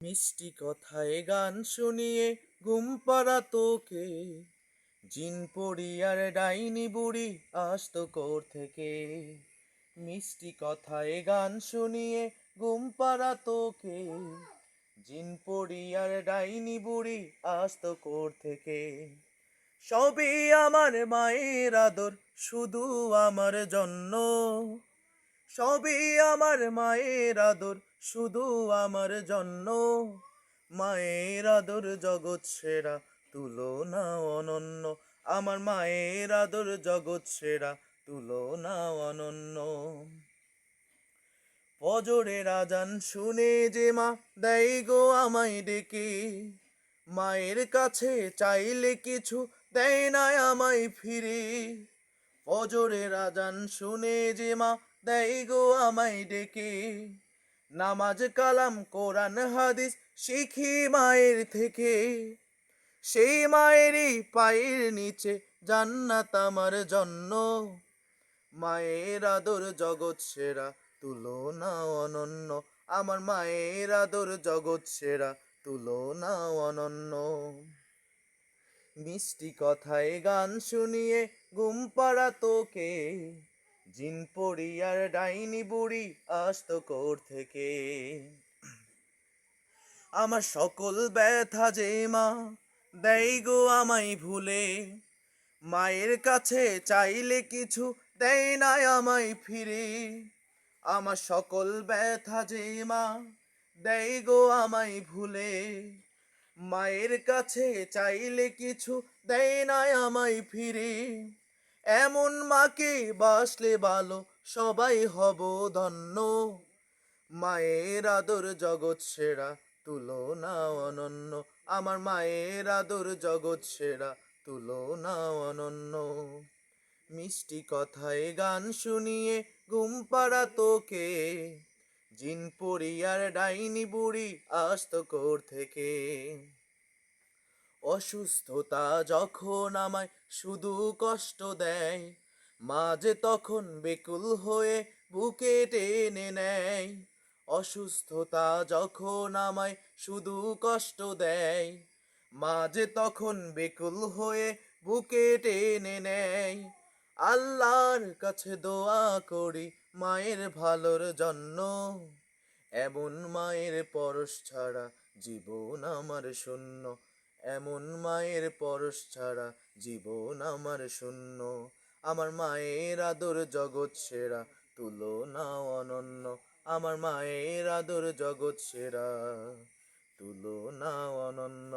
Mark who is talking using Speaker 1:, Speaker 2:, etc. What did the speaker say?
Speaker 1: মিষ্টি কথায় গান শুনিয়ে ঘুম পাড়া তোকে, জিন পড়ি আর ডাইনি বুড়ি আসতো কোর থেকে। মিষ্টি কথায় গান শুনিয়ে ঘুম পাড়া তোকে, জিন পড়ি আর ডাইনি বুড়ি আসতো কোর থেকে। সবই আমার মায়ের আদর, শুধু আমার জন্য। সবই আমার মায়ের আদর, শুধু আমার জন্য। মায়ের আদর জগৎ সেরা, তুলনা অনন্য। আমার মায়ের আদর জগৎ সেরা, তুলনা অনন্য। ফজরের আজান শুনে যে মা দেয় গো আমায় ডেকে, মায়ের কাছে চাইলে কিছু দেয় না আমায় ফিরে। ফজরের আজান শুনে যে মা দেয় গো আমায় ডেকে, নামাজ কালাম কোরআন হাদিস শিখি মায়ের থেকে। সেই মায়েরই পায়ের নিচে জান্নাত আমার জন্য। মায়ের আদর জগৎ সেরা, তুলনা অনন্য। আমার মায়ের আদর জগৎ সেরা, তুলনা অনন্য। মিষ্টি কথায় গান শুনিয়ে ঘুম পাড়া তোকে, জিন পড়ি আর ডাইনি বুড়ি আসতো কোর থেকে। আমার সকল ব্যথা যে মা দেয় গো আমায় ভুলে, মায়ের কাছে চাইলে কিছু দেয় না আমায় ফিরে। আমার সকল ব্যথা যে মা দেয় গো আমায় ভুলে, মায়ের কাছে চাইলে কিছু দেয় না আমায় ফিরে। এমন মাকে বাসলে ভালো, সবাই হব ধন্য। মায়ের আদর জগৎ সেরা, তুলনা অনন্য। আমার মায়ের আদর জগৎ সেরা, তুলনা অনন্য। মিষ্টি কথায় গান শুনিয়ে ঘুম পাড়া তোকে, জিন পড়ি আর ডাইনি বুড়ি আসতো কোর থেকে। অসুস্থতা যখন আমায় শুধু কষ্ট দেয়, মা যে তখন বেকুল হয়ে বুকে টেনে নেয়। অসুস্থতা যখন আমায় শুধু কষ্ট দেয়, মা যে তখন বেকুল হয়ে বুকে টেনে নেয়। আল্লাহর কাছে দোয়া করি মায়ের ভালোর জন্য। এমন মায়ের পরশ ছাড়া জীবন আমার শূন্য। এমন মায়ের পরশ ছাড়া জীবন আমার শূন্য। আমার মায়ের আদর জগৎ সেরা, তুলনা অনন্য। আমার মায়ের আদর জগৎ সেরা, তুলনা অনন্য।